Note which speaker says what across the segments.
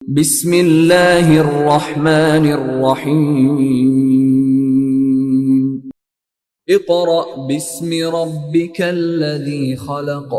Speaker 1: बिस्मिल्लाहिर्रहमानिर्रहीम। Iqra बिस्मि रब्बिकल्लज़ी खलक़।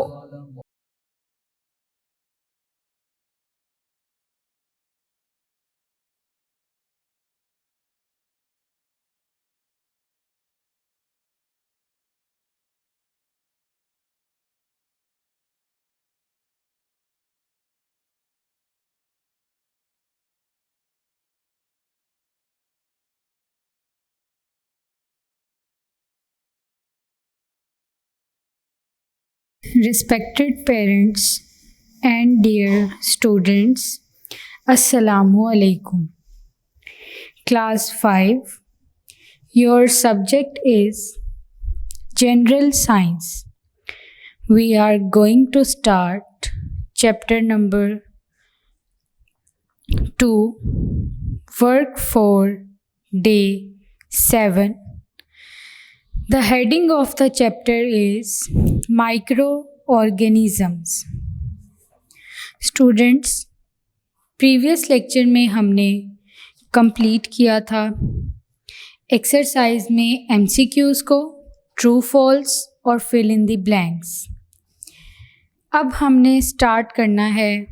Speaker 2: Respected parents and dear students, Assalamu alaikum. Class 5. Your subject is General Science. We are going to start chapter number 2, work for day 7. The heading of the chapter is Microorganisms. Students, previous lecture में हमने complete किया था exercise में MCQs को, true false और fill in the blanks. अब हमने start करना है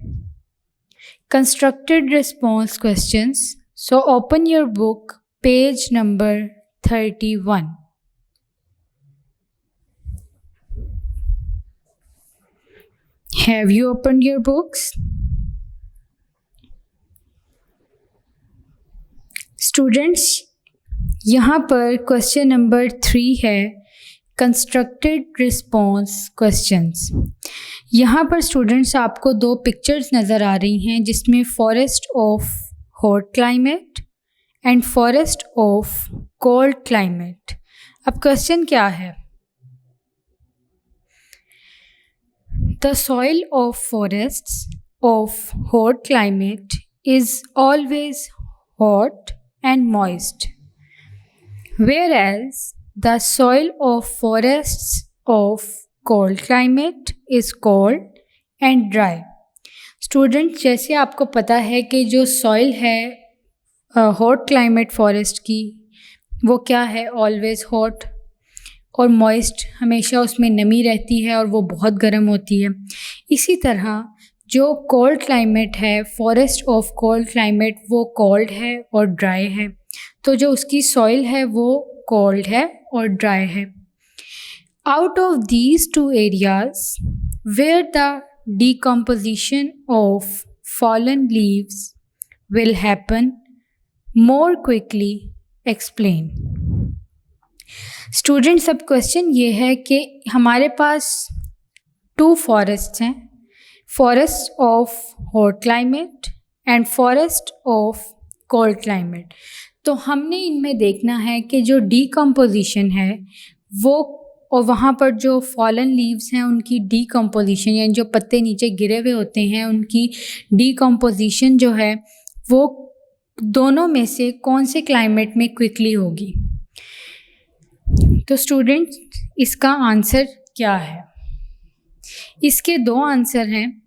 Speaker 2: constructed response questions. So open your book, page number 31। Have you opened your books? Students, यहाँ पर क्वेश्चन नंबर 3 है कंस्ट्रक्टेड रिस्पॉन्स क्वेश्चंस। यहाँ पर स्टूडेंट्स आपको दो पिक्चर्स नज़र आ रही हैं जिसमें forest of hot climate and forest of cold climate. अब क्वेश्चन क्या है? The soil of forests of hot climate is always hot and moist, whereas the soil of forests of cold climate is cold and dry. Students, जैसे आपको पता है कि जो soil है hot climate forest की वो क्या है? Always hot और मॉइस्ट, हमेशा उसमें नमी रहती है और वो बहुत गर्म होती है। इसी तरह जो कोल्ड क्लाइमेट है, फॉरेस्ट ऑफ कोल्ड क्लाइमेट, वो कोल्ड है और ड्राई है। तो जो उसकी सॉइल है वो कोल्ड है और ड्राई है। Out of these two areas where the decomposition of fallen leaves will happen more quickly, explain. Students, अब क्वेश्चन ये है कि हमारे पास 2 फॉरेस्ट हैं, forest of hot climate and forest of cold climate. तो हमने इनमें देखना है कि जो डीकम्पोजिशन है वो, और वहाँ पर जो फॉलन लीव्स हैं उनकी डीकम्पोजिशन, यानी जो पत्ते नीचे गिरे हुए होते हैं उनकी डीकम्पोजिशन जो है वो दोनों में से कौन से क्लाइमेट में क्विकली होगी। तो स्टूडेंट्स, इसका आंसर क्या है? इसके 2 आंसर हैं।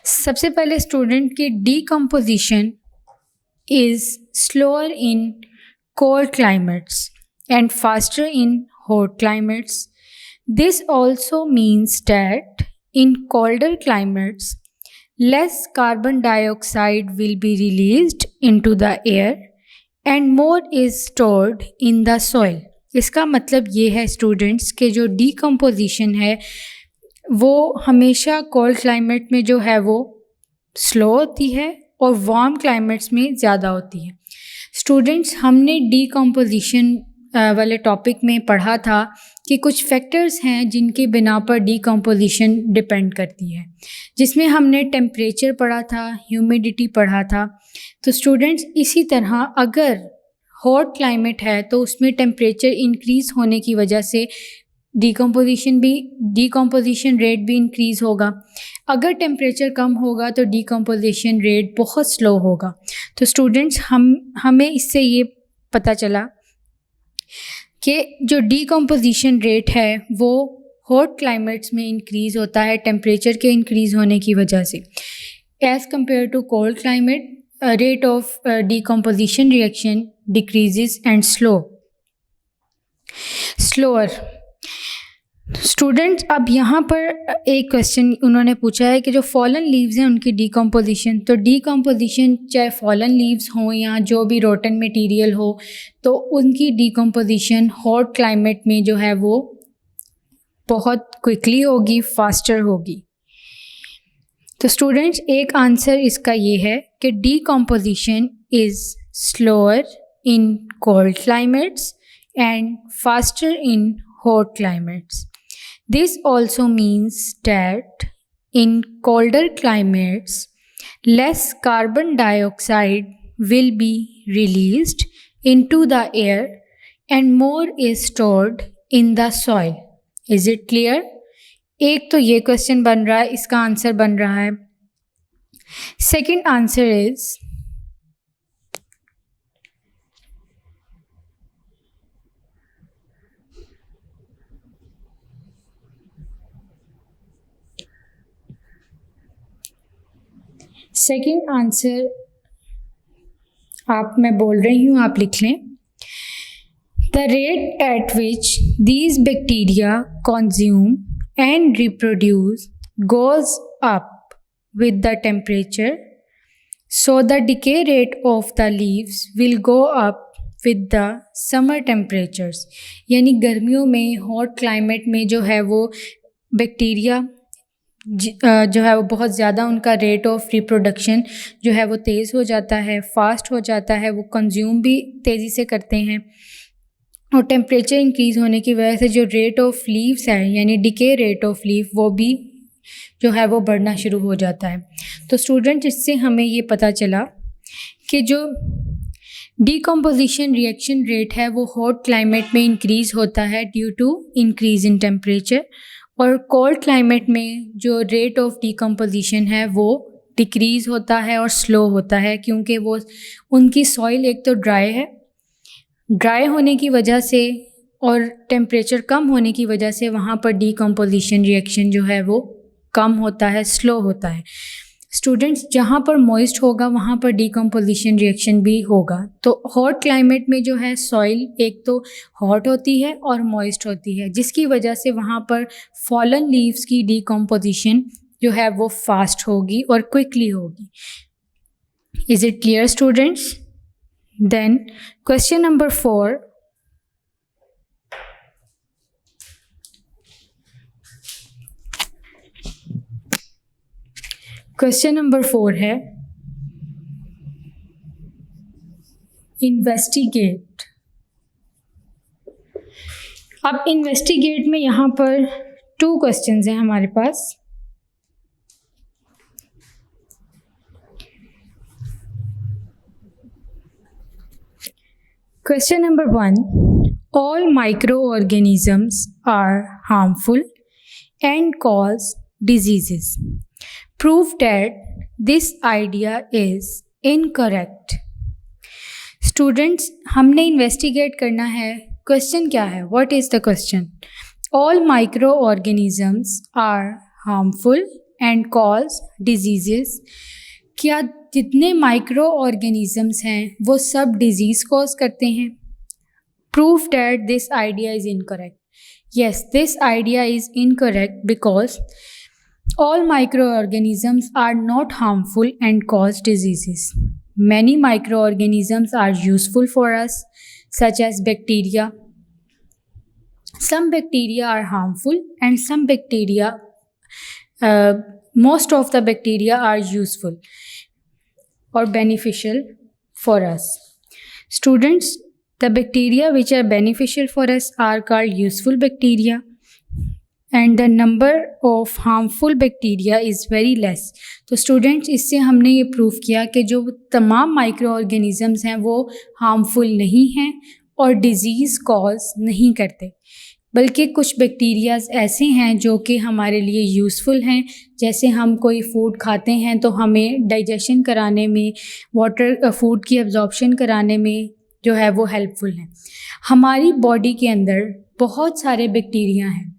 Speaker 2: सबसे पहले स्टूडेंट की decomposition is slower in cold climates and faster in hot climates. This also means that in colder climates less carbon dioxide will be released into the air and more is stored in the soil. इसका मतलब ये है students कि जो decomposition है वो हमेशा cold climate में जो है वो स्लो होती है और वार्म क्लाइमेट्स में ज़्यादा होती है। स्टूडेंट्स, हमने डीकम्पोजिशन वाले टॉपिक में पढ़ा था कि कुछ फैक्टर्स हैं जिनकी बिना पर डीकम्पोजिशन डिपेंड करती है, जिसमें हमने टेम्परेचर पढ़ा था, ह्यूमिडिटी पढ़ा था। तो स्टूडेंट्स, इसी तरह अगर हॉट क्लाइमेट है तो उसमें टेम्परेचर इंक्रीज़ होने की वजह से डीकम्पोजिशन रेट भी इंक्रीज़ होगा। अगर टेम्परेचर कम होगा तो डीकम्पोजिशन रेट बहुत स्लो होगा। तो स्टूडेंट्स, हमें इससे ये पता चला कि जो डीकम्पोजिशन रेट है वो हॉट क्लाइमेट्स में इंक्रीज़ होता है टेम्परेचर के इंक्रीज़ होने की वजह से। As compared to cold climate, rate of decomposition reaction decreases and slower. Students, अब यहाँ पर एक क्वेश्चन उन्होंने पूछा है कि जो फॉलन लीव्स हैं उनकी डीकम्पोजिशन, तो डीकम्पोजिशन चाहे फॉलन लीव्स हों या जो भी रोटन मटेरियल हो, तो उनकी डीकम्पोजिशन हॉट क्लाइमेट में जो है वो बहुत क्विकली होगी, फास्टर होगी. तो स्टूडेंट्स, एक आंसर इसका ये है कि decomposition is slower in cold climates and faster in hot climates. This also means that in colder climates, less carbon dioxide will be released into the air and more is stored in the soil. Is it clear? एक तो ये question बन रहा है, इसका answer बन रहा है. Second answer is second answer मैं बोल रही हूँ, आप लिख लें. The rate at which these bacteria consume and reproduce goes up with the temperature, so the decay rate of the leaves will go up with the summer temperatures. यानी गर्मियों में हॉट क्लाइमेट में जो है वो बैक्टीरिया जो है वो बहुत ज़्यादा उनका रेट ऑफ रिप्रोडक्शन जो है वो तेज़ हो जाता है, फास्ट हो जाता है, वो कंज्यूम भी तेज़ी से करते हैं. और टेम्परेचर इंक्रीज़ होने की वजह से जो रेट ऑफ लीव्स है यानी डिके रेट ऑफ लीव वो भी जो है वो बढ़ना शुरू हो जाता है. तो स्टूडेंट, इससे हमें ये पता चला कि जो डीकम्पोजिशन रिएक्शन रेट है वो हॉट क्लाइमेट में इंक्रीज़ होता है due to increase in temperature, और कोल्ड क्लाइमेट में जो रेट ऑफ डीकम्पोजिशन है वो डिक्रीज़ होता है और स्लो होता है, क्योंकि वो उनकी सॉइल एक तो ड्राई होने की वजह से और टेम्परेचर कम होने की वजह से वहाँ पर डीकम्पोजिशन रिएक्शन जो है वो कम होता है, स्लो होता है. स्टूडेंट्स, जहाँ पर मॉइस्ट होगा वहाँ पर डीकम्पोजिशन रिएक्शन भी होगा. तो हॉट क्लाइमेट में जो है सॉइल एक तो हॉट होती है और मॉइस्ट होती है, जिसकी वजह से वहाँ पर फॉलन लीव्स की डीकम्पोजिशन जो है वो फास्ट होगी और क्विकली होगी. Is it clear students? Then question number 4. Question number 4 है इन्वेस्टिगेट. अब इन्वेस्टिगेट में यहाँ पर 2 क्वेश्चंस हैं हमारे पास. Question number 1, all micro organisms are harmful and cause diseases. Prove that this idea is incorrect. Students, हमने इन्वेस्टिगेट करना है. क्वेश्चन क्या है? What is the question? All microorganisms are harmful and cause diseases. क्या जितने माइक्रो ऑर्गेनिजम्स हैं वो सब डिजीज़ कॉज करते हैं? Prove that this idea is incorrect. Yes, this idea is incorrect because all microorganisms are not harmful and cause diseases. Many microorganisms are useful for us, such as bacteria. Some bacteria are harmful and some bacteria, most of the bacteria are useful or beneficial for us. Students, the bacteria which are beneficial for us are called useful bacteria. And the number of harmful bacteria is very less. तो students, इससे हमने ये prove किया कि जो तमाम micro organisms हैं वो हार्मफुल नहीं हैं और डिज़ीज़ कॉज नहीं करते, बल्कि कुछ बैक्टीरियाज़ ऐसे हैं जो कि हमारे लिए यूज़फुल हैं. जैसे हम कोई फूड खाते हैं तो हमें डाइजेशन कराने में, वाटर फूड की एब्जॉर्प्शन कराने में जो है वो हेल्पफुल हैं. हमारी बॉडी के अंदर बहुत सारे बैक्टीरिया हैं,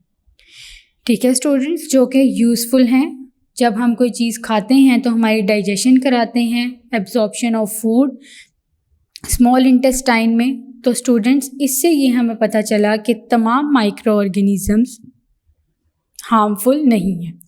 Speaker 2: ठीक है स्टूडेंट्स, जो कि यूज़फुल हैं जब हम कोई चीज़ खाते हैं तो हमारी डाइजेशन कराते हैं, absorption of food small intestine में। तो स्टूडेंट्स, इससे ये हमें पता चला कि तमाम माइक्रो ऑर्गेनिजम्स हार्मफुल नहीं हैं।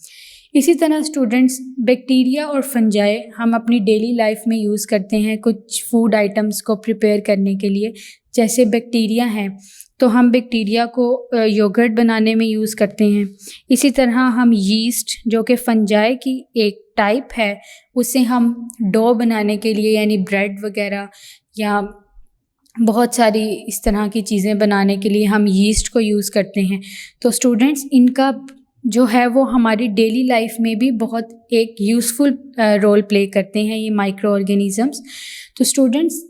Speaker 2: इसी तरह स्टूडेंट्स, बैक्टीरिया और फंजाई हम अपनी डेली लाइफ में यूज़ करते हैं कुछ फूड आइटम्स को प्रिपेयर करने के लिए। जैसे बैक्टीरिया हैं तो हम बैक्टीरिया को योगर्ट बनाने में यूज़ करते हैं। इसी तरह हम यीस्ट, जो कि फंजाई की एक टाइप है, उसे हम डो बनाने के लिए यानी ब्रेड वगैरह या बहुत सारी इस तरह की चीज़ें बनाने के लिए हम यीस्ट को यूज़ करते हैं। तो स्टूडेंट्स, इनका जो है वो हमारी डेली लाइफ में भी बहुत एक यूज़फुल रोल प्ले करते हैं ये माइक्रो ऑर्गेनिजम्स। तो students,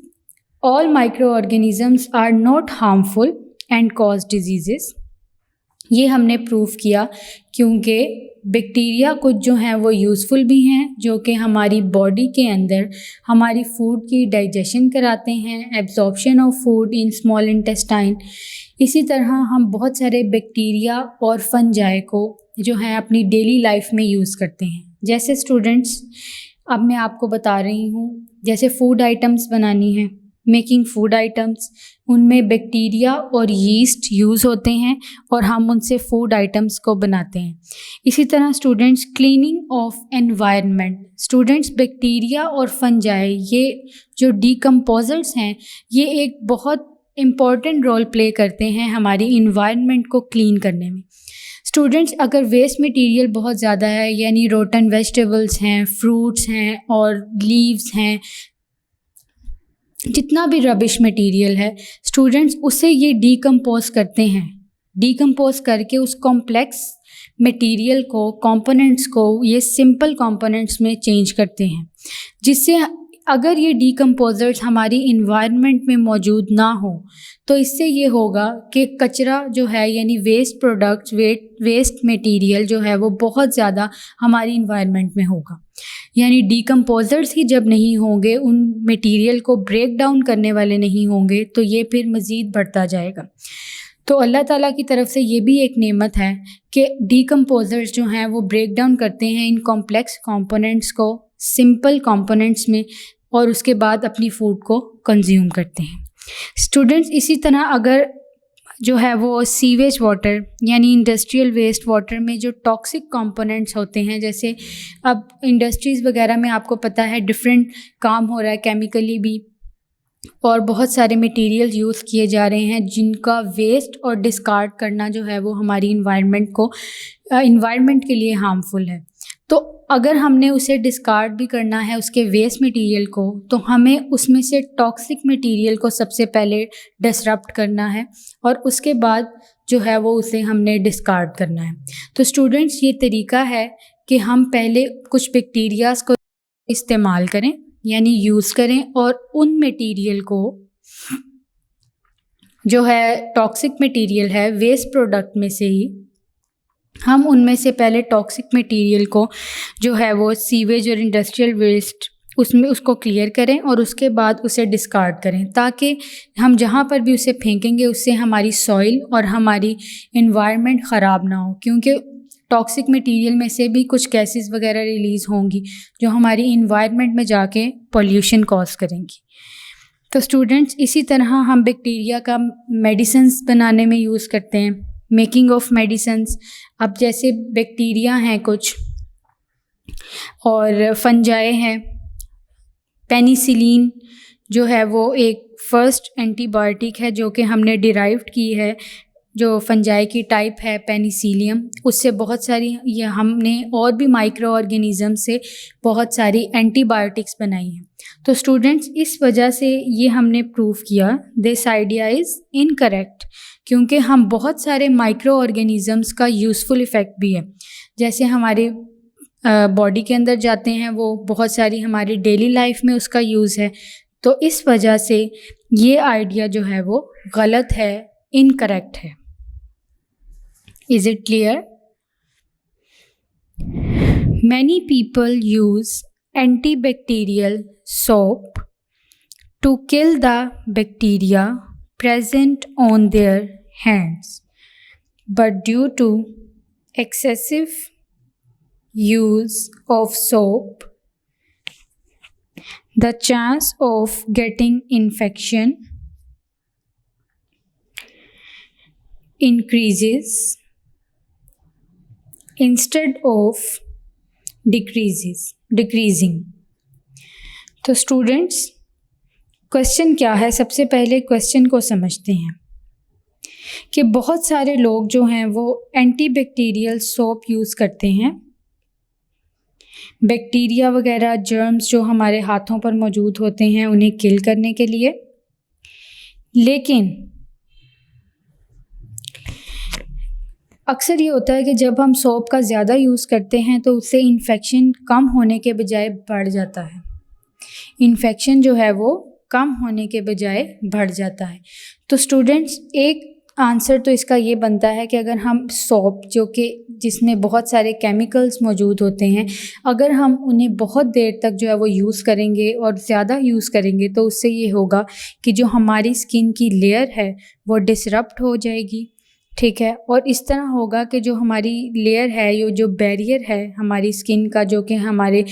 Speaker 2: all micro organisms are not harmful and cause diseases. ये हमने प्रूव किया क्योंकि बैक्टीरिया कुछ जो हैं वो यूज़फुल भी हैं, जो कि हमारी बॉडी के अंदर हमारी फूड की डाइजेशन कराते हैं, absorption of food in small intestine. इसी तरह हम बहुत सारे बैक्टीरिया और फंजाई को जो है अपनी डेली लाइफ में यूज़ करते हैं। जैसे स्टूडेंट्स, अब मैं आपको बता रही हूँ, जैसे फूड आइटम्स बनानी है, मेकिंग फूड आइटम्स, उनमें बैक्टीरिया और यीस्ट यूज़ होते हैं और हम उनसे फूड आइटम्स को बनाते हैं। इसी तरह students, cleaning of environment. Students, bacteria और फंजाई ये जो डिकम्पोजर्स हैं, ये एक बहुत इम्पॉर्टेंट रोल प्ले करते हैं हमारी इन्वायरमेंट को क्लीन करने में। स्टूडेंट्स, अगर वेस्ट मटेरियल बहुत ज़्यादा है, यानी रोटन वेजिटेबल्स हैं, फ्रूट्स हैं और लीव्स हैं, जितना भी रबिश मटेरियल है स्टूडेंट्स, उसे ये डिकम्पोज करते हैं। डिकम्पोज करके उस कॉम्प्लेक्स मटेरियल को, कंपोनेंट्स को ये सिंपल कंपोनेंट्स में चेंज करते हैं, जिससे अगर ये डिकम्पोजर्स हमारी इन्वायरमेंट में मौजूद ना हो तो इससे ये होगा कि कचरा जो है यानी वेस्ट प्रोडक्ट्स, वेस्ट मटेरियल जो है वो बहुत ज़्यादा हमारी इन्वायरमेंट में होगा। यानी डिकम्पोजर्स ही जब नहीं होंगे, उन मटेरियल को ब्रेक डाउन करने वाले नहीं होंगे, तो ये फिर मज़ीद बढ़ता जाएगा। तो अल्लाह ताला की तरफ से ये भी एक नेमत है कि डिकम्पोजर्स जो हैं वो ब्रेक डाउन करते हैं इन कॉम्प्लेक्स कंपोनेंट्स को सिंपल कंपोनेंट्स में और उसके बाद अपनी फूड को कंज्यूम करते हैं। स्टूडेंट्स, इसी तरह अगर जो है वो सीवेज वाटर यानी इंडस्ट्रियल वेस्ट वाटर में जो टॉक्सिक कंपोनेंट्स होते हैं, जैसे अब इंडस्ट्रीज़ वगैरह में आपको पता है डिफरेंट काम हो रहा है केमिकली भी, और बहुत सारे मटेरियल यूज़ किए जा रहे हैं जिनका वेस्ट और डिस्कार्ड करना जो है वो हमारी इन्वायरमेंट के लिए हार्मफुल है। तो अगर हमने उसे डिस्कार्ड भी करना है उसके वेस्ट मटेरियल को, तो हमें उसमें से टॉक्सिक मटेरियल को सबसे पहले डिसरप्ट करना है और उसके बाद जो है वो उसे हमने डिस्कार्ड करना है। तो स्टूडेंट्स, ये तरीका है कि हम पहले कुछ बैक्टीरियाज़ को इस्तेमाल करें यानी यूज़ करें और उन मटेरियल को जो है टॉक्सिक मटेरियल है वेस्ट प्रोडक्ट में से ही हम उनमें से पहले टॉक्सिक मटेरियल को जो है वो सीवेज और इंडस्ट्रियल वेस्ट उसमें उसको क्लियर करें और उसके बाद उसे डिस्कार्ड करें, ताकि हम जहाँ पर भी उसे फेंकेंगे उससे हमारी सॉइल और हमारी इन्वायरमेंट ख़राब ना हो, क्योंकि टॉक्सिक मटेरियल में से भी कुछ गैसेस वगैरह रिलीज़ होंगी जो हमारी इन्वायरमेंट में जाके पॉल्यूशन कॉज करेंगी। तो स्टूडेंट्स, इसी तरह हम बैक्टीरिया का मेडिसिन्स बनाने में यूज़ करते हैं, मेकिंग ऑफ मेडिसिन्स। अब जैसे बैक्टीरिया हैं कुछ और फंजाई हैं, पेनिसिलिन जो है वो एक फ़र्स्ट एंटीबायोटिक है जो कि हमने डिराइव्ड की है, जो फंजाई की टाइप है पेनिसिलियम, उससे बहुत सारी ये हमने और भी माइक्रो ऑर्गेनिज़म से बहुत सारी एंटीबायोटिक्स बनाई हैं। तो स्टूडेंट्स, इस वजह से ये हमने प्रूव किया दिस आइडिया इज़ इनकरेक्ट, क्योंकि हम बहुत सारे माइक्रो ऑर्गेनिज़म्स का यूज़फुल इफ़ेक्ट भी है, जैसे हमारे बॉडी के अंदर जाते हैं वो, बहुत सारी हमारी डेली लाइफ में उसका यूज़ है। तो इस वजह से ये आइडिया जो है वो गलत है, इनकरेक्ट है। Is it clear? Many people use antibacterial soap to kill the bacteria present on their hands, but due to excessive use of soap, the chance of getting infection increases instead of decreasing. तो students, question क्या है? सबसे पहले question को समझते हैं कि बहुत सारे लोग जो हैं वो एंटीबैक्टीरियल सोप यूज़ करते हैं, बैक्टीरिया वगैरह जर्म्स जो हमारे हाथों पर मौजूद होते हैं उन्हें किल करने के लिए। लेकिन अक्सर ये होता है कि जब हम सोप का ज़्यादा यूज़ करते हैं तो उससे इन्फेक्शन कम होने के बजाय बढ़ जाता है। इन्फेक्शन जो है वो कम होने के बजाय बढ़ जाता है। तो स्टूडेंट्स, एक आंसर तो इसका ये बनता है कि अगर हम सोप जो कि जिसमें बहुत सारे केमिकल्स मौजूद होते हैं, अगर हम उन्हें बहुत देर तक जो है वो यूज़ करेंगे और ज़्यादा यूज़ करेंगे तो उससे ये होगा कि जो हमारी स्किन की लेयर है वो डिसरप्ट हो जाएगी, ठीक है। और इस तरह होगा कि जो हमारी लेयर है, ये जो बैरियर है हमारी स्किन का जो कि हमारे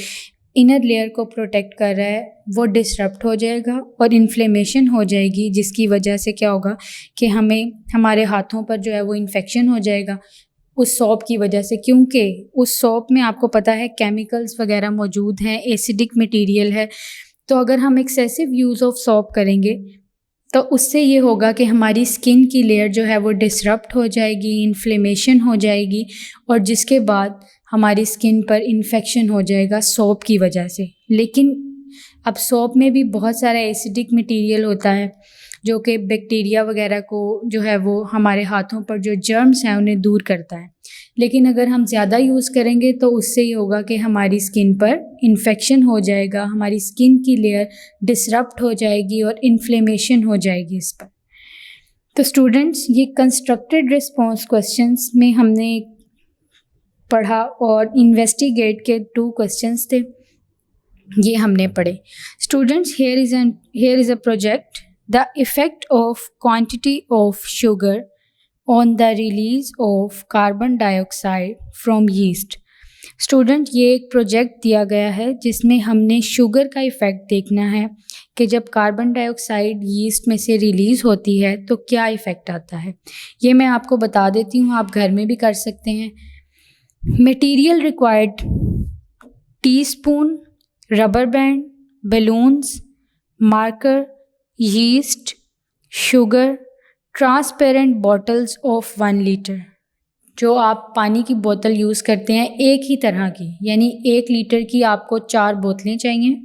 Speaker 2: इनर लेयर को प्रोटेक्ट कर रहा है, वो डिसरप्ट हो जाएगा और इन्फ्लेमेशन हो जाएगी, जिसकी वजह से क्या होगा कि हमें हमारे हाथों पर जो है वो इन्फेक्शन हो जाएगा उस सोप की वजह से, क्योंकि उस सोप में आपको पता है केमिकल्स वगैरह मौजूद हैं, एसिडिक मटेरियल है। तो अगर हम एक्सेसिव यूज़ ऑफ सोप करेंगे तो उससे ये होगा कि हमारी स्किन की लेयर जो है वो डिसरप्ट हो जाएगी, इन्फ्लेमेशन हो जाएगी और जिसके बाद हमारी स्किन पर इन्फेक्शन हो जाएगा सोप की वजह से। लेकिन अब सोप में भी बहुत सारा एसिडिक मटेरियल होता है जो कि बैक्टीरिया वगैरह को जो है वो हमारे हाथों पर जो जर्म्स हैं उन्हें दूर करता है। लेकिन अगर हम ज़्यादा यूज़ करेंगे तो उससे ये होगा कि हमारी स्किन पर इन्फेक्शन हो जाएगा, हमारी स्किन की लेयर डिसरप्ट हो जाएगी और इन्फ्लेमेशन हो जाएगी इस पर। तो स्टूडेंट्स, ये कंस्ट्रक्टेड रिस्पॉन्स क्वेश्चंस में हमने पढ़ा और इन्वेस्टिगेट के 2 क्वेश्चंस थे, ये हमने पढ़े। Students, here is a project, the effect of quantity of sugar on the release of carbon dioxide from yeast। Student, ये एक प्रोजेक्ट दिया गया है जिसमें हमने शुगर का इफ़ेक्ट देखना है कि जब कार्बन डाइऑक्साइड यीस्ट में से रिलीज़ होती है तो क्या इफ़ेक्ट आता है। ये मैं आपको बता देती हूँ, आप घर में भी कर सकते हैं। Material required: teaspoon, rubber band, balloons, marker, yeast, sugar, transparent bottles of 1 litre. जो आप पानी की बोतल यूज़ करते हैं एक ही तरह की, यानी 1 लीटर की आपको 4 बोतलें चाहिए,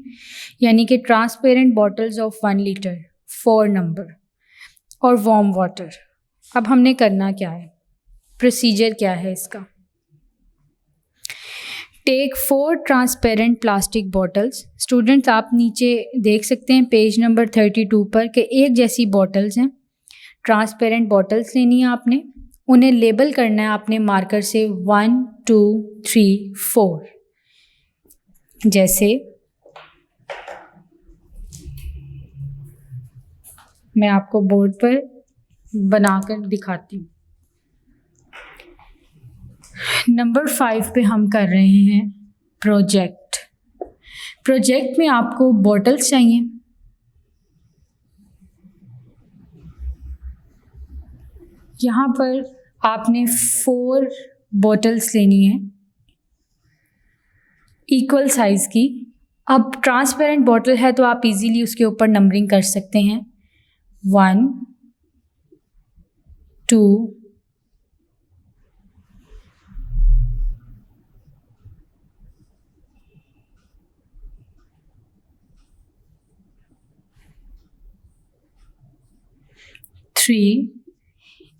Speaker 2: यानी कि transparent bottles of 1 litre, 4 number, और वार्म वाटर। अब हमने करना क्या है, प्रोसीजर क्या है इसका। Take 4 transparent plastic bottles. Students, आप नीचे देख सकते हैं पेज नंबर 32 पर कि एक जैसी बॉटल्स हैं, ट्रांसपेरेंट बॉटल्स लेनी है आपने, उन्हें लेबल करना है आपने मार्कर से 1 2 3 4। जैसे मैं आपको बोर्ड पर बनाकर दिखाती हूँ। नंबर 5 पे हम कर रहे हैं प्रोजेक्ट। प्रोजेक्ट में आपको बॉटल्स चाहिए, यहाँ पर आपने 4 बॉटल्स लेनी है इक्वल साइज़ की। अब ट्रांसपेरेंट बॉटल है तो आप इजीली उसके ऊपर नंबरिंग कर सकते हैं, 1 2 3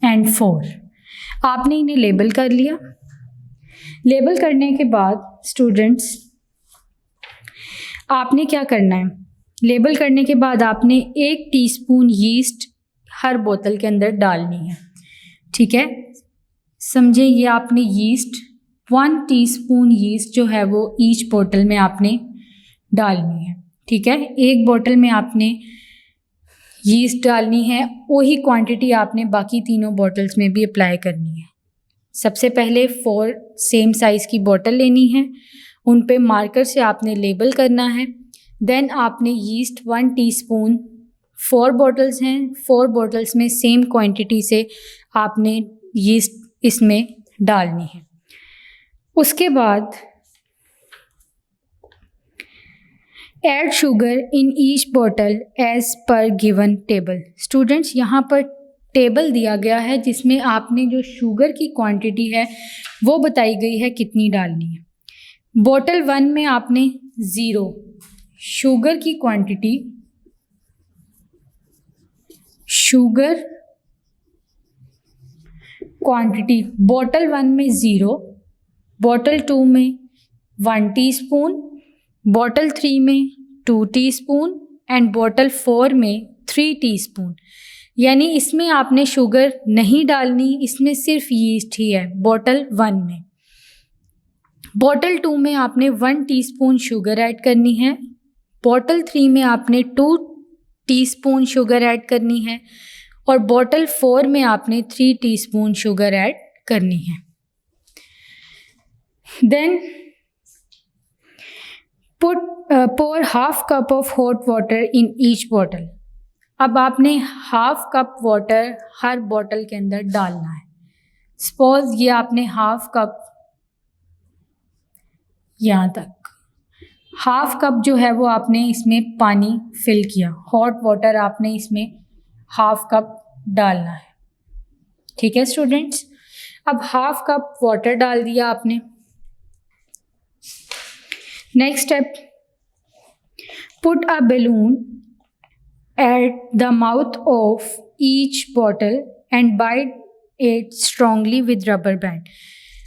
Speaker 2: एंड 4। आपने इन्हें लेबल कर लिया। लेबल करने के बाद स्टूडेंट्स, आपने क्या करना है, लेबल करने के बाद आपने 1 टीस्पून यीस्ट हर बोतल के अंदर डालनी है, ठीक है। समझे, ये आपने यीस्ट 1 टीस्पून यीस्ट जो है वो ईच बोतल में आपने डालनी है, ठीक है। एक बोतल में आपने यीस्ट डालनी है, वही क्वांटिटी आपने बाकी तीनों बॉटल्स में भी अप्लाई करनी है। सबसे पहले 4 सेम साइज़ की बॉटल लेनी है, उन पे मार्कर से आपने लेबल करना है। देन आपने यीस्ट 1 टीस्पून, 4 बॉटल्स हैं, 4 बॉटल्स में सेम क्वांटिटी से आपने यीस्ट इसमें डालनी है। उसके बाद add sugar in each bottle as per given table. Students, यहाँ पर टेबल दिया गया है जिसमें आपने जो शुगर की क्वांटिटी है वो बताई गई है कितनी डालनी है। बॉटल 1 में आपने 0 शुगर की क्वांटिटी, बॉटल 1 में 0, बॉटल 2 में 1 टीस्पून, बॉटल 3 में 2 टीस्पून एंड बॉटल 4 में 3 टीस्पून। यानी इसमें आपने शुगर नहीं डालनी, इसमें सिर्फ यीस्ट ही है बॉटल 1 में। बॉटल 2 में आपने 1 टीस्पून शुगर ऐड करनी है, बॉटल 3 में आपने 2 टीस्पून शुगर ऐड करनी है और बॉटल 4 में आपने 3 टीस्पून शुगर ऐड करनी है। Then pour half cup of hot water in each bottle। अब आपने हाफ कप वाटर हर बॉटल के अंदर डालना है। सपोज ये आपने हाफ कप, यहाँ तक हाफ कप जो है वो आपने इसमें पानी फिल किया, हॉट वाटर आपने इसमें हाफ कप डालना है। ठीक है स्टूडेंट्स, अब हाफ कप वाटर डाल दिया आपने। Next step, put a balloon at the mouth of each bottle and bind it strongly with rubber band।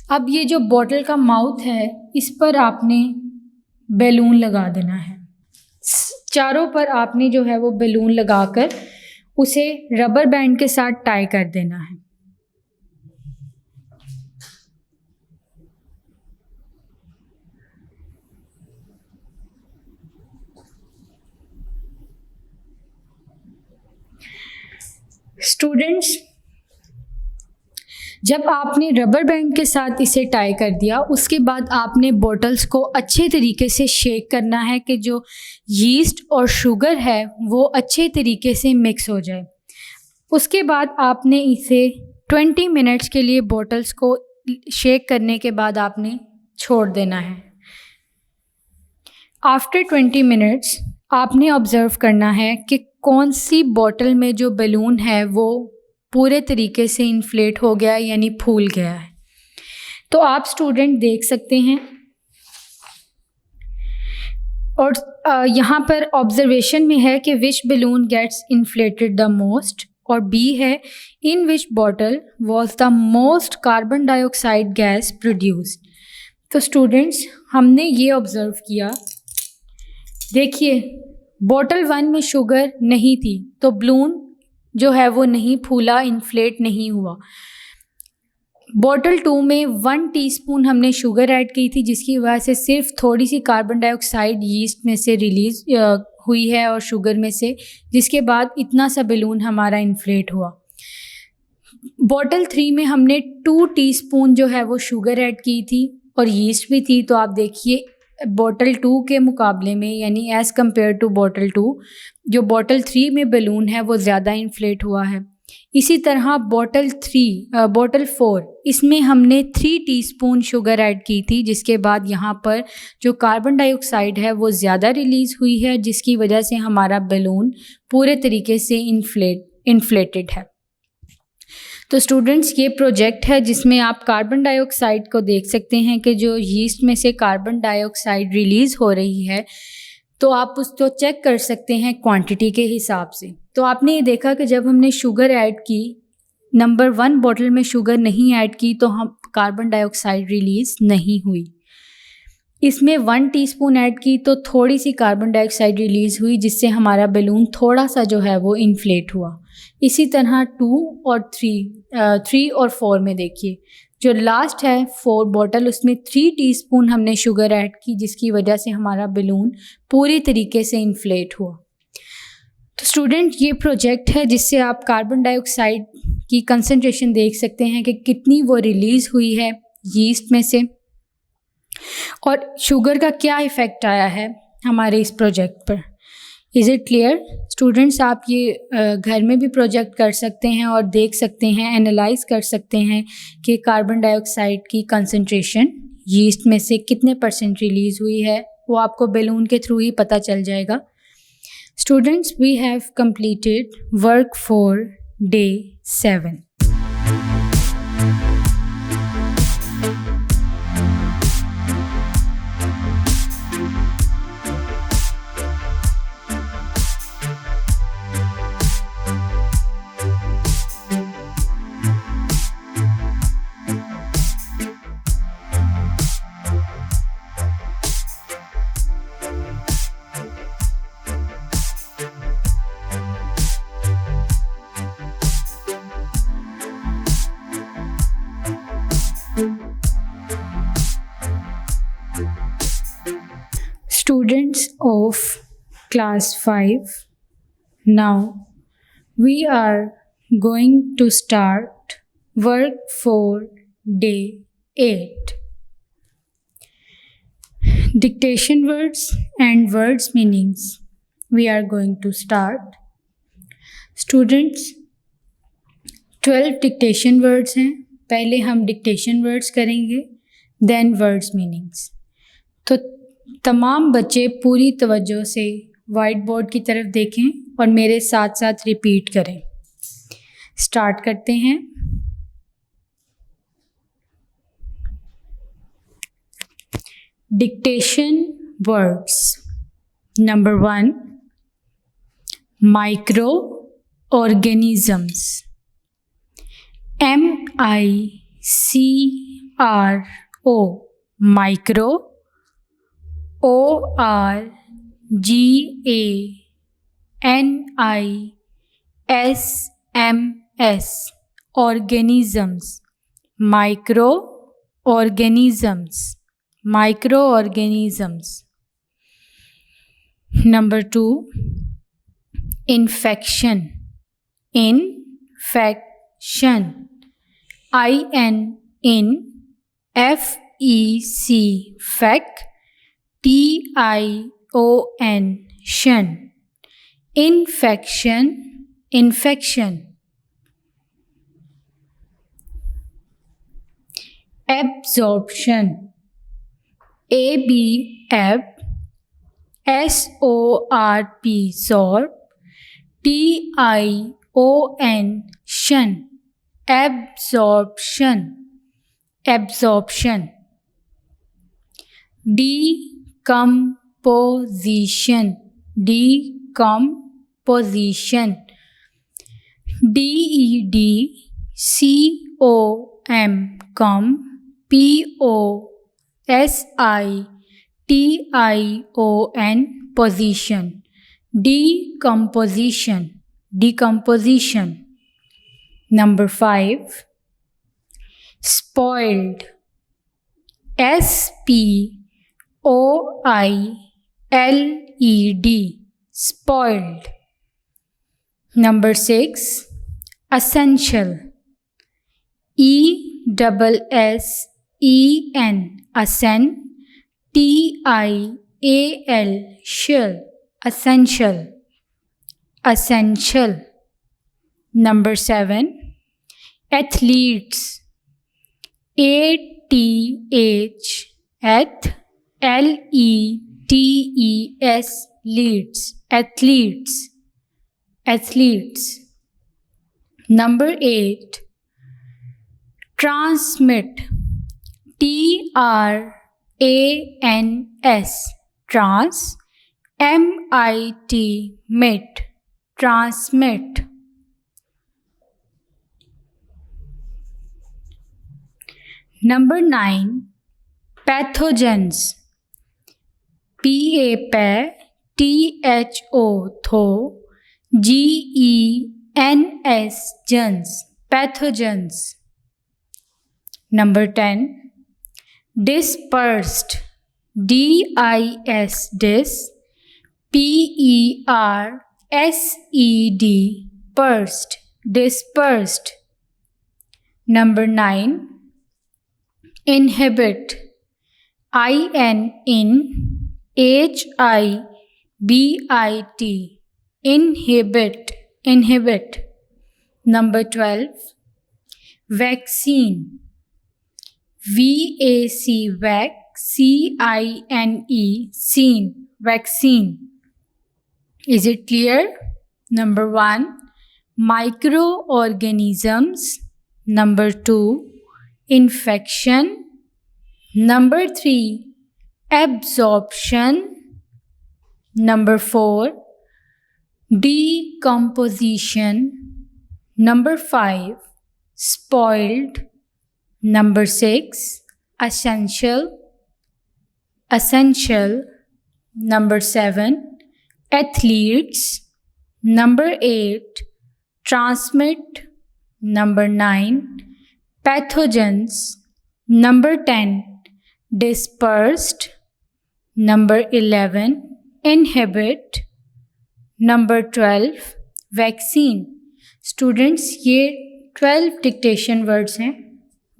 Speaker 2: अब ये जो बॉटल का माउथ है इस पर आपने बैलून लगा देना है। चारों पर आपने जो है वो बैलून लगाकर उसे रबर बैंड के साथ टाई कर देना है। स्टूडेंट्स, जब आपने रबर बैंड के साथ इसे टाई कर दिया उसके बाद आपने बॉटल्स को अच्छे तरीके से शेक करना है कि जो यीस्ट और शुगर है वो अच्छे तरीके से मिक्स हो जाए। उसके बाद आपने इसे 20 मिनट्स के लिए बॉटल्स को शेक करने के बाद आपने छोड़ देना है। आफ्टर 20 मिनट्स आपने ऑब्ज़र्व करना है कि कौन सी बॉटल में जो बैलून है वो पूरे तरीके से इन्फ्लेट हो गया यानी फूल गया है। तो आप स्टूडेंट देख सकते हैं और यहाँ पर ऑब्जर्वेशन में है कि which balloon gets inflated the most, और बी है in which bottle was the most carbon dioxide gas produced. तो स्टूडेंट्स, हमने ये ऑब्ज़र्व किया, देखिए बॉटल 1 में शुगर नहीं थी तो बलून जो है वो नहीं फूला, इन्फ्लेट नहीं हुआ। बॉटल 2 में 1 टीस्पून हमने शुगर ऐड की थी जिसकी वजह से सिर्फ थोड़ी सी कार्बन डाइऑक्साइड यीस्ट में से रिलीज़ हुई है और शुगर में से, जिसके बाद इतना सा बैलून हमारा इन्फ्लेट हुआ। बॉटल 3 में हमने 2 टीस्पून जो है वो शुगर ऐड की थी और यीस्ट भी थी। तो आप देखिए बॉटल 2 के मुकाबले में यानी एज़ कम्पेयर टू बॉटल 2 जो बॉटल 3 में बैलून है वो ज़्यादा इन्फ्लेट हुआ है। इसी तरह बॉटल 4 इसमें हमने 3 टीस्पून शुगर ऐड की थी जिसके बाद यहाँ पर जो कार्बन डाइऑक्साइड है वो ज़्यादा रिलीज़ हुई है जिसकी वजह से हमारा बैलून पूरे तरीके से इन्फ्लेटेड है। तो स्टूडेंट्स, ये प्रोजेक्ट है जिसमें आप कार्बन डाइऑक्साइड को देख सकते हैं कि जो यीस्ट में से कार्बन डाइऑक्साइड रिलीज़ हो रही है तो आप उसको चेक कर सकते हैं क्वांटिटी के हिसाब से। तो आपने ये देखा कि जब हमने शुगर ऐड की, नंबर 1 बॉटल में शुगर नहीं ऐड की तो हम कार्बन डाइऑक्साइड रिलीज़ नहीं हुई। इसमें 1 टीस्पून ऐड की तो थोड़ी सी कार्बन डाइऑक्साइड रिलीज़ हुई जिससे हमारा बैलून थोड़ा सा जो है वो इन्फ्लेट हुआ। इसी तरह 2 और 3 और 4 में देखिए जो लास्ट है 4 बॉटल उसमें 3 टीस्पून हमने शुगर ऐड की जिसकी वजह से हमारा बैलून पूरी तरीके से इन्फ्लेट हुआ। तो स्टूडेंट, ये प्रोजेक्ट है जिससे आप कार्बन डाइऑक्साइड की कंसंट्रेशन देख सकते हैं कि कितनी वो रिलीज़ हुई है यीस्ट में से, और शुगर का क्या इफ़ेक्ट आया है हमारे इस प्रोजेक्ट पर। Is it clear students? आप ये घर में भी प्रोजेक्ट कर सकते हैं और देख सकते हैं, एनालाइज कर सकते हैं कि कार्बन डाइऑक्साइड की कंसंट्रेशन यीस्ट में से कितने % रिलीज़ हुई है। वो आपको बैलून के थ्रू ही पता चल जाएगा। Students, we have completed work for day 7। Students of class 5, now we are going to start work for day 8. Dictation words and words meanings we are going to start. Students, 12 dictation words हैं। पहले हम dictation words करेंगे, then words meanings। तो तमाम बच्चे पूरी तवज्जो से वाइट बोर्ड की तरफ देखें और मेरे साथ साथ रिपीट करें। स्टार्ट करते हैं। Dictation words. Number 1, micro organisms. MICRO, micro. ORGANISMS, organisms, microorganisms, microorganisms. Number 2, infection, infection, FEC, TION, shun, infection, infection. Absorption, ABAB, SORP, sorb, TION, shun, absorption, absorption. Decomposition, decomposition, DEDCOM, POSITION, position, decomposition, decomposition. Number 5, spoiled, SPOILED, spoiled. Number 6, essential, ESSEN, ascend, TIAL, shall, essential, essential. Number 7, athletes, ATH, LETES, leads, athletes, athletes. Number 8, transmit, TRANS, trans, MIT, mit, transmit. Number 9, pathogens, PATHO, tho, GENS, gens, pathogens. Number 10, dispersed, DIS, dis, PERSED, pursed, dispersed, Number 9, inhibit. INHIBIT. Inhibit. Inhibit. Number 12, vaccine. VAC, vac, CINE, scene, vaccine. Is it clear? Number 1, microorganisms. Number 2, infection. Number 3, absorption. Number 4, decomposition. Number 5, spoiled. Number 6, essential. Number 7, athletes. Number 8, transmit. Number 9, pathogens. Number 10, dispersed. Number 11, inhibit. Number 12, vaccine. Students ये 12 dictation words हैं,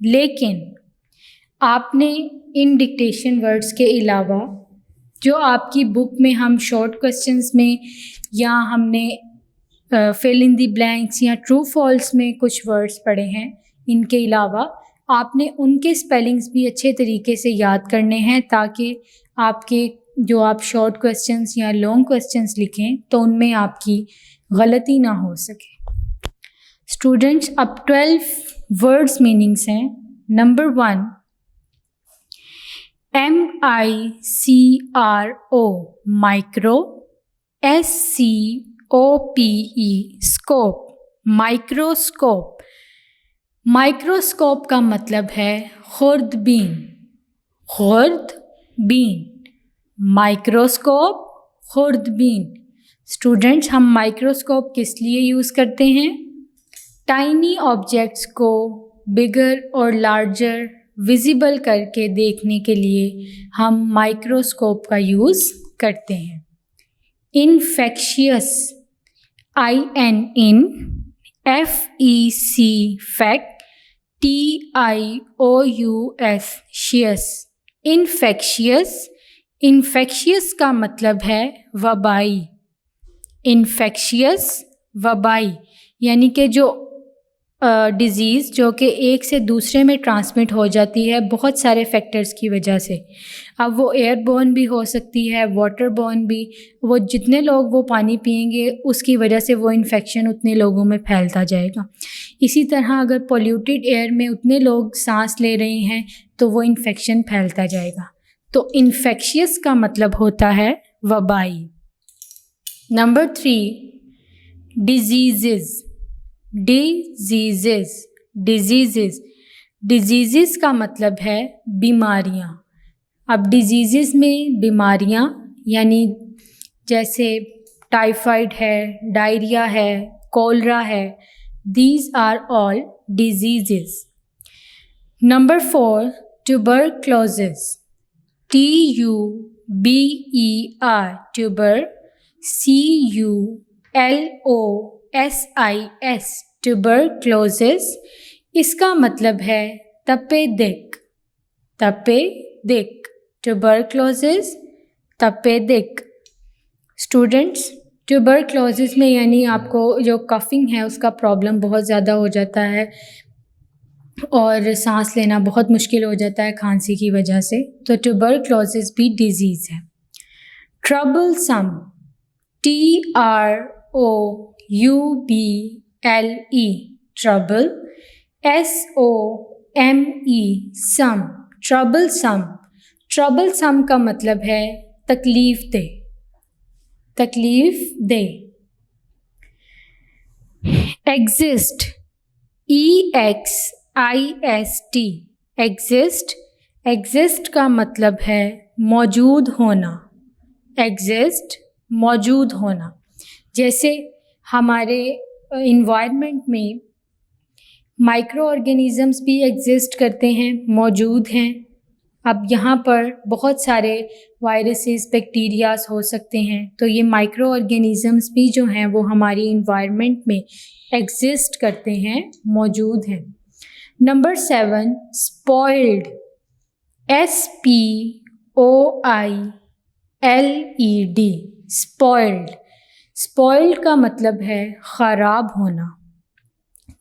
Speaker 2: लेकिन आपने इन dictation words के अलावा जो आपकी book में हम शॉर्ट क्वेश्चंस में या हमने फिल इन द ब्लैंक्स या ट्रू फॉल्स में कुछ वर्ड्स पढ़े हैं, इनके अलावा आपने उनके स्पेलिंग्स भी अच्छे तरीके से याद करने हैं ताकि आपके जो आप शॉर्ट क्वेश्चंस या लॉन्ग क्वेश्चंस लिखें तो उनमें आपकी गलती ना हो सके। स्टूडेंट्स अब 12 वर्ड्स मीनिंग्स हैं। Number 1, MICRO micro, SCOPE scope, microscope. Microscope का मतलब है खुर्दबीन, खुर्दबीन, माइक्रोस्कोप, खुर्दबीन। स्टूडेंट्स हम माइक्रोस्कोप किस लिए यूज़ करते हैं? टाइनी ऑब्जेक्ट्स को बिगर और लार्जर विजिबल करके देखने के लिए हम माइक्रोस्कोप का यूज़ करते हैं। इन्फेक्शियस, INFEC फैक्ट, TIOUS शियस। इन्फेक्शियस, इन्फेक्शियस का मतलब है वबाई। इन्फेक्शियस वबाई यानी कि जो डिज़ीज़ जो कि एक से दूसरे में ट्रांसमिट हो जाती है बहुत सारे फैक्टर्स की वजह से। अब वो एयरबोर्न भी हो सकती है, वाटरबोर्न भी। वो जितने लोग वो पानी पिएंगे उसकी वजह से वो इन्फेक्शन उतने लोगों में फैलता जाएगा। इसी तरह अगर पोल्यूटेड एयर में उतने लोग सांस ले रहे हैं तो वो इन्फेक्शन फैलता जाएगा। तो इन्फेक्शियस का मतलब होता है वबाई। Number 3, diseases, diseases, diseases, diseases का मतलब है बीमारियाँ। अब डिजीज़ेस में बीमारियाँ यानी जैसे टाइफाइड है, डायरिया है, कोलरा है, these are all diseases. Number 4, tuberculosis, TUBER, tuber, CULOSIS, tuberculosis. इसका मतलब है तपेदिक, तपेदिक, ट्यूबरक्लोसिस, तपेदिक। स्टूडेंट्स ट्यूबरक्लोसिस में यानी आपको जो कफिंग है उसका प्रॉब्लम बहुत ज़्यादा हो जाता है और सांस लेना बहुत मुश्किल हो जाता है खांसी की वजह से, तो ट्यूबरक्लोसिस भी डिजीज़ है। ट्रबलसम, TROUBLE, ट्रबल, SOME, सम, ट्रबलसम। ट्रबलसम का मतलब है तकलीफ दे, तकलीफ दे। एग्जिस्ट, EXIST, एग्जिस्ट, एग्जिस्ट का मतलब है मौजूद होना, एग्जिस्ट, मौजूद होना। जैसे हमारे इन्वायरमेंट में माइक्रो ऑर्गेनिज़म्स भी एग्जिस्ट करते हैं, मौजूद हैं। अब यहाँ पर बहुत सारे वायरसेस, बैक्टीरियाज हो सकते हैं, तो ये माइक्रो ऑर्गेनिज़म्स भी जो हैं वो हमारी इन्वायरमेंट में एग्जिस्ट करते हैं, मौजूद हैं। Number 7, spoiled. SPOILED. spoiled. spoiled का मतलब है ख़राब होना।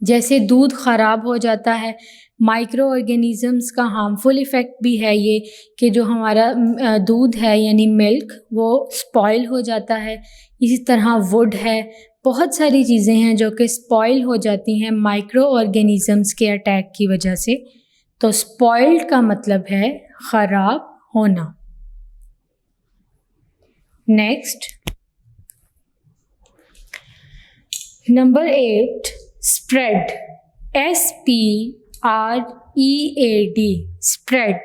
Speaker 2: जैसे दूध ख़राब हो जाता है, माइक्रो ऑर्गेनिज़म्स का हार्मफुल इफ़ेक्ट भी है ये कि जो हमारा दूध है यानी मिल्क वो स्पॉइल हो जाता है। इसी तरह वुड है, बहुत सारी चीज़ें हैं जो कि स्पॉइल हो जाती हैं माइक्रो ऑर्गेनिज़म्स के अटैक की वजह से। तो स्पॉइल्ड का मतलब है ख़राब होना। Next, number 8, spread. SPREAD। Spread.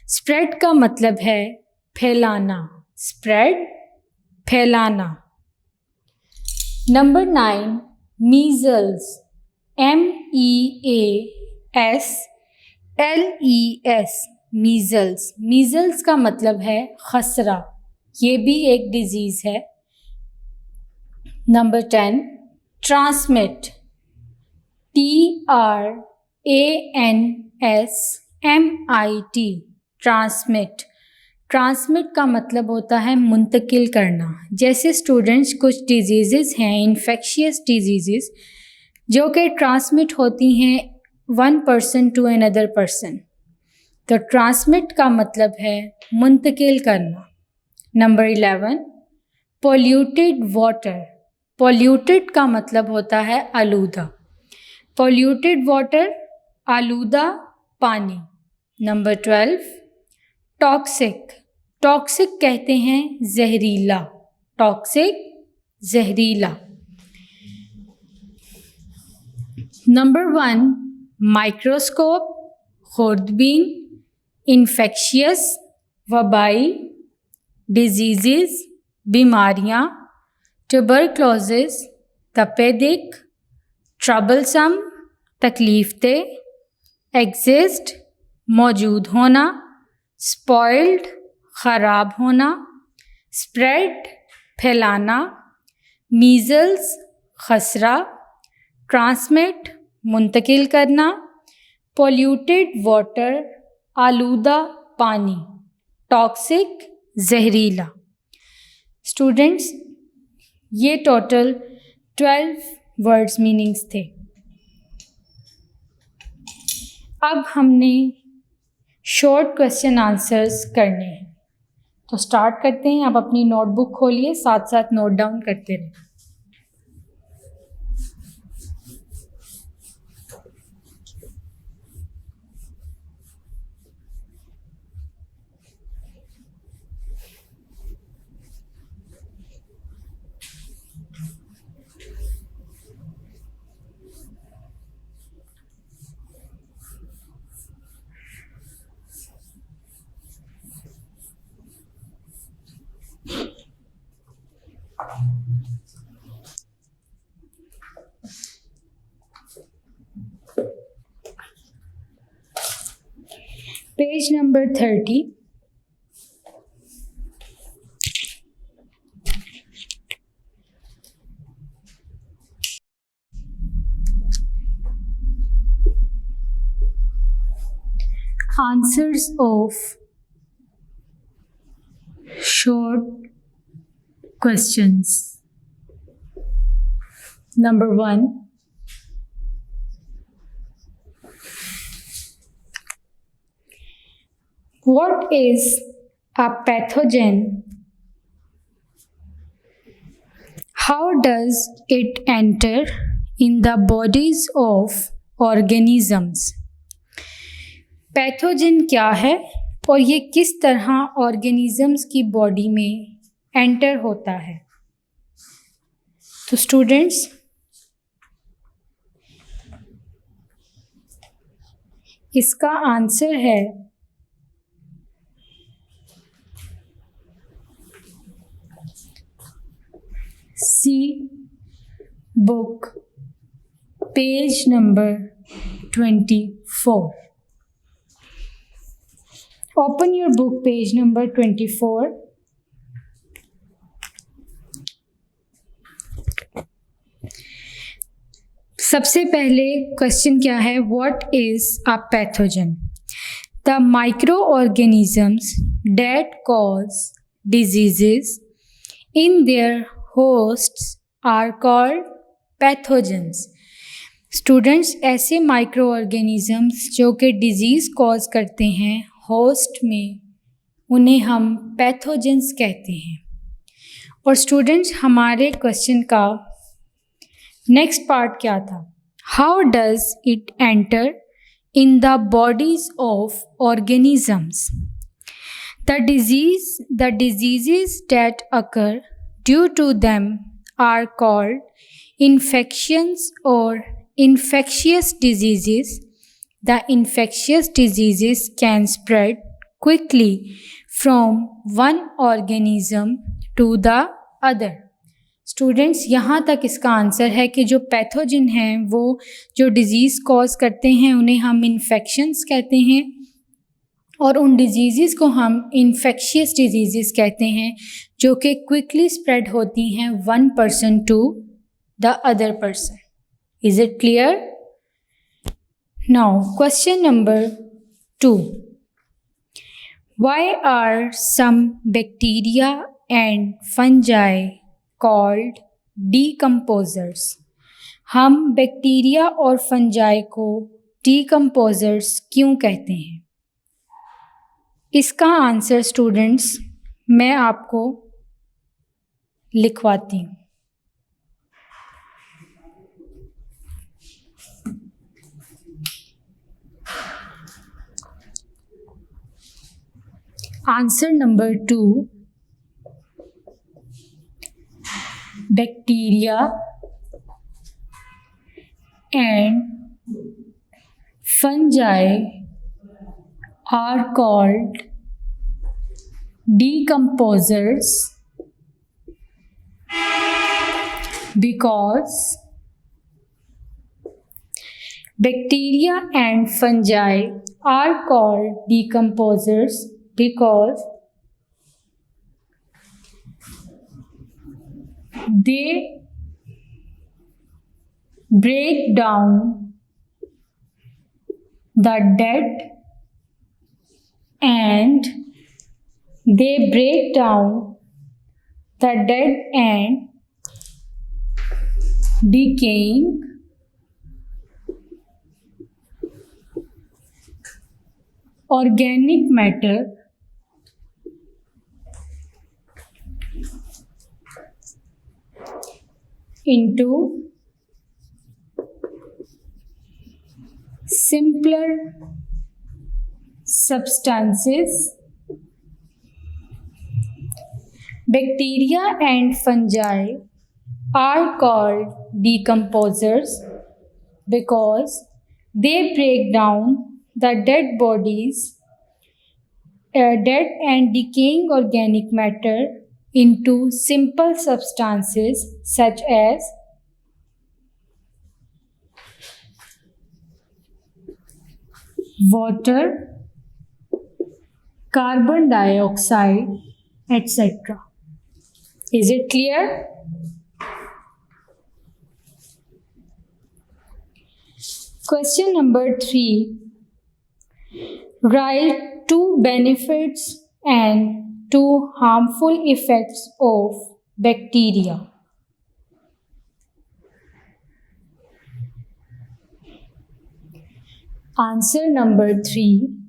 Speaker 2: Spread का मतलब है फैलाना। स्प्रेड, फैलाना। Number 9, measles. MEASLES। Measles. Measles का मतलब है खसरा, ये भी एक डिजीज़ है। Number 10, transmit. TRANSMIT। Transmit. Transmit का मतलब होता है मुंतकिल करना। जैसे स्टूडेंट्स, कुछ डिजीज़ेस हैं, इन्फेक्शियस डिजीज़ेस, जो कि ट्रांसमिट होती हैं one person to another person. तो ट्रांसमिट का मतलब है मुंतकिल करना। Number 11, polluted water. पोल्यूटेड का मतलब होता है आलूदा। पोल्यूटेड वाटर, आलूदा पानी। Number 12, toxic. टॉक्सिक कहते हैं जहरीला। टॉक्सिक, जहरीला। नंबर 1, माइक्रोस्कोप, खुर्दबीन, इन्फेक्शियस, वबाई, डिजीज़, बीमारियाँ, ट्यूबरक्लोसिस, तपेदिक, ट्रबलसम, तकलीफ़देह, एग्जिस्ट, मौजूद होना, स्पॉइल्ड, ख़राब होना, स्प्रेड, फैलाना, मीज़ल्स, खसरा, ट्रांसमिट, मुंतकिल करना, पोल्यूटेड वाटर, आलूदा पानी, टॉक्सिक, जहरीला। स्टूडेंट्स, ये टोटल 12 वर्ड्स मीनिंग्स थे। अब हमने शॉर्ट क्वेश्चन आंसर्स करने हैं, तो स्टार्ट करते हैं। आप अपनी नोटबुक खोलिए, साथ साथ नोट डाउन करते रहें। Page number 30। Answers of short questions. Number 1, what is a pathogen? How does it enter in the bodies of organisms? Pathogen क्या है और ये किस तरह ऑर्गेनिजम्स की बॉडी में एंटर होता है? तो स्टूडेंट्स, इसका आंसर है see book, page number 24. Open your book, page number 24. सबसे पहले क्वेश्चन क्या है, what is a pathogen? The micro organisms that cause diseases in their hosts are called pathogens. Students, ऐसे माइक्रो ऑर्गेनिजम्स जो कि disease cause करते हैं host में, उन्हें हम पैथोजेंस कहते हैं। और स्टूडेंट्स, हमारे क्वेश्चन का नेक्स्ट पार्ट क्या था? How does it enter in the bodies of organisms? The diseases that occur due to them are called infections or infectious diseases. The infectious diseases can spread quickly from one organism to the other. Students, यहाँ तक इसका answer है कि जो pathogen हैं वो जो disease cause करते हैं उन्हें हम इन्फेक्शंस कहते हैं, और उन डिजीज़ को हम इन्फेक्शियस डिजीज़ कहते हैं जो कि क्विकली स्प्रेड होती हैं one person to the other person. Is it clear? Now question number 2, why are some bacteria and fungi called decomposers? हम बैक्टीरिया और फंजाई को डीकम्पोजर्स क्यों कहते हैं? इसका आंसर स्टूडेंट्स मैं आपको लिखवाती हूँ। Answer number 2, bacteria and fungi are called decomposers because bacteria and fungi are called decomposers because they break down the dead and decaying organic matter into simpler substances. Bacteria and fungi are called decomposers because they break down the dead and decaying organic matter into simple substances such as water, carbon dioxide, etc. Is it clear? Question number 3. Write 2 benefits and 2 harmful effects of bacteria. Answer number 3.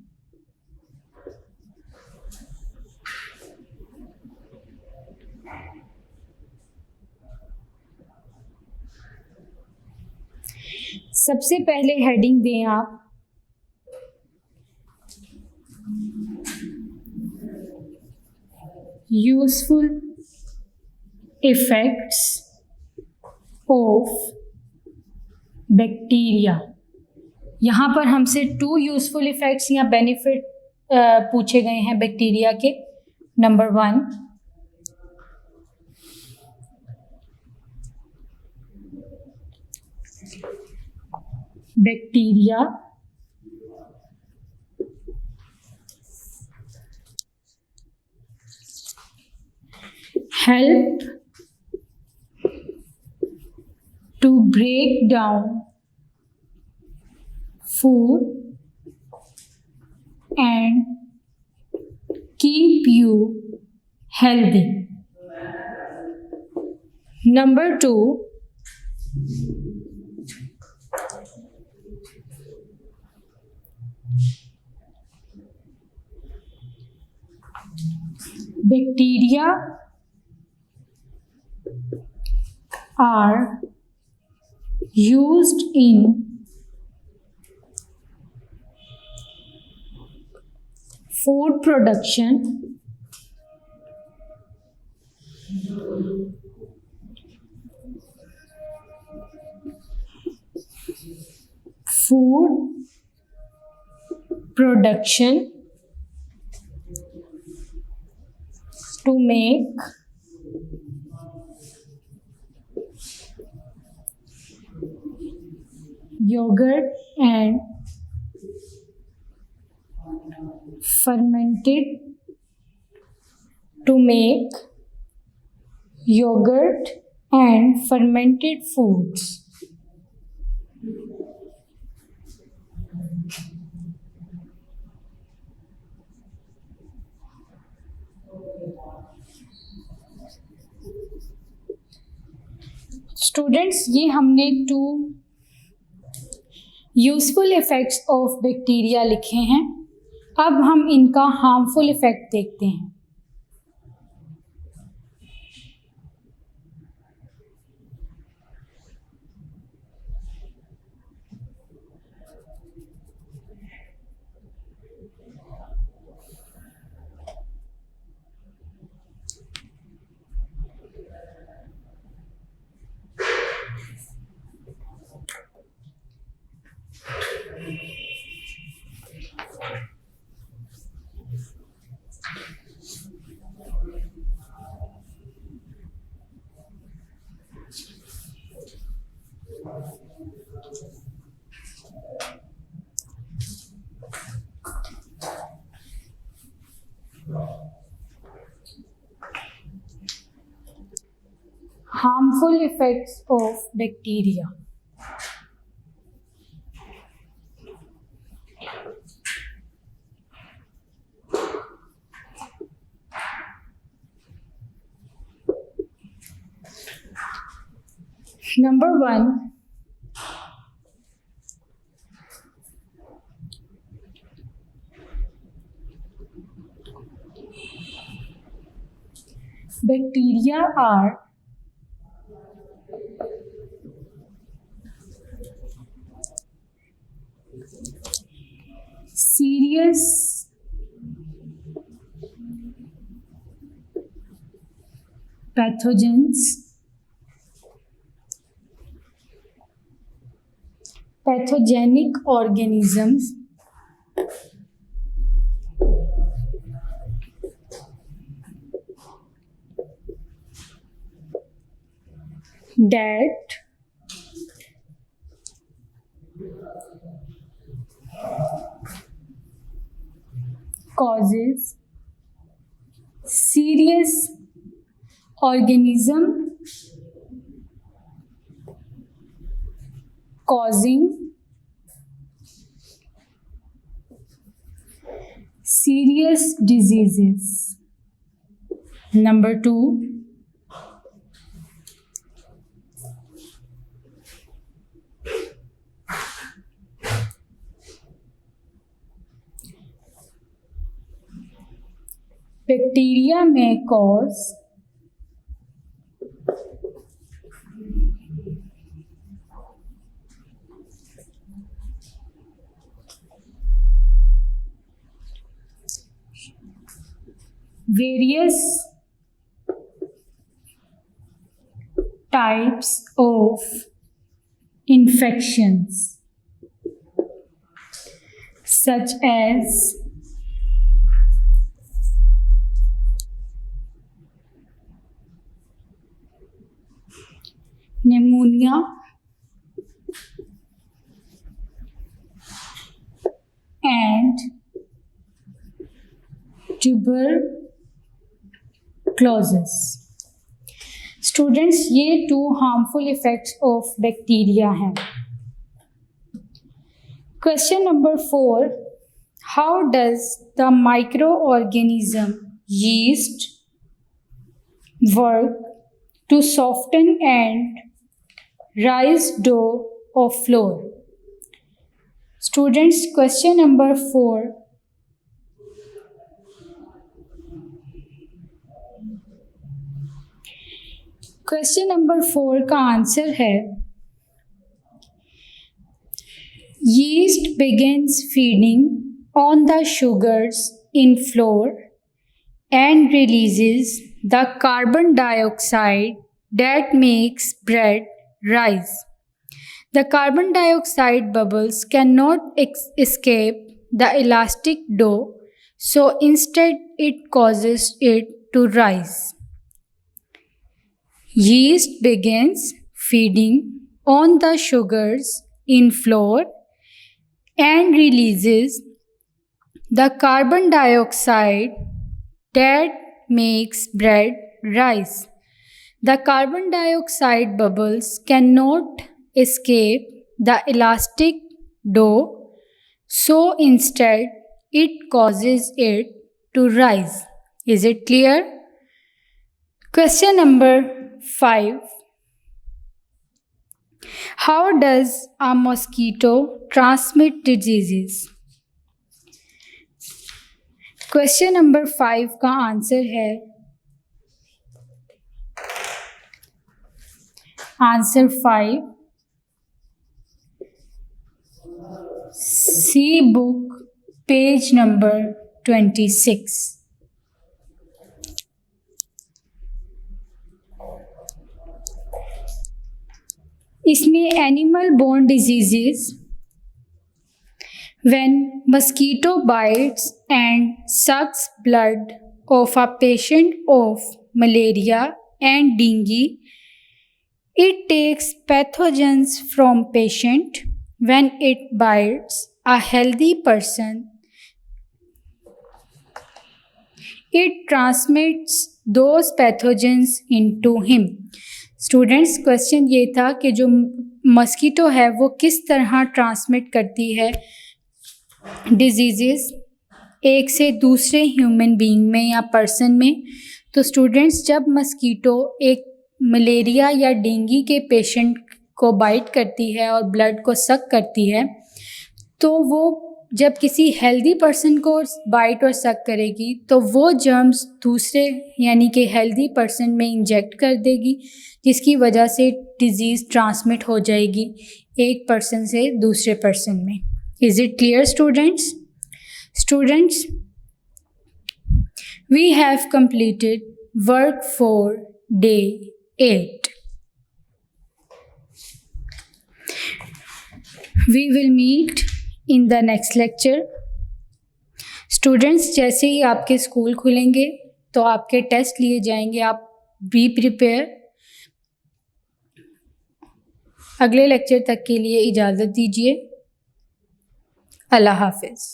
Speaker 2: सबसे पहले heading दें आप, useful effects of bacteria. यहाँ पर हमसे 2 useful effects या benefit पूछे गए हैं बैक्टीरिया के। Number 1, bacteria help to break down food and keep you healthy. Number 2, bacteria are used in food production, food production to make yogurt and fermented foods. Students, ये हमने 2 useful effects of bacteria लिखे हैं. अब हम इनका harmful effect देखते हैं. Harmful effects of bacteria. Number 1, bacteria are serious pathogenic organisms that causes serious organism causing serious diseases. Number 2, bacteria may cause various types of infections such as pneumonia and tuberculosis. Students, ये 2 harmful effects of bacteria हैं. Question number 4. How does the microorganism yeast work to soften and rise dough or flour? Students, question number 4. Question number 4 का answer है yeast begins feeding on the sugars in flour and releases the carbon dioxide that makes bread rise. The carbon dioxide bubbles cannot escape the elastic dough, so instead it causes it to rise. Yeast begins feeding on the sugars in flour and releases the carbon dioxide that makes bread rise. The carbon dioxide bubbles cannot escape the elastic dough, so instead it causes it to rise. Is it clear? Question number 5. How does a mosquito transmit diseases? Question number 5 का answer है answer 5 See book page number 26. इसमें animal borne diseases when mosquito bites and sucks blood of a patient of malaria and dengue, it takes pathogens from patient. When it bites a healthy person, it transmits those pathogens into him. Students, question ये था कि जो mosquito है वो किस तरह transmit करती है डिजीज़ेस एक से दूसरे ह्यूमन बीइंग में या पर्सन में. तो स्टूडेंट्स, जब मस्कीटो एक मलेरिया या डेंगू के पेशेंट को बाइट करती है और ब्लड को सक करती है, तो वो जब किसी हेल्दी पर्सन को बाइट और सक करेगी तो वो जर्म्स दूसरे यानी कि हेल्दी पर्सन में इंजेक्ट कर देगी, जिसकी वजह से डिजीज़ ट्रांसमिट हो जाएगी एक पर्सन से दूसरे पर्सन में. Is it clear students? Students, we have completed work for day 8. We will meet in the next lecture. Students, जैसे ही आपके स्कूल खुलेंगे तो आपके टेस्ट लिए जाएंगे. आप बी प्रिपेयर. अगले लेक्चर तक के लिए इजाज़त दीजिए. अल्लाह हाफिज़.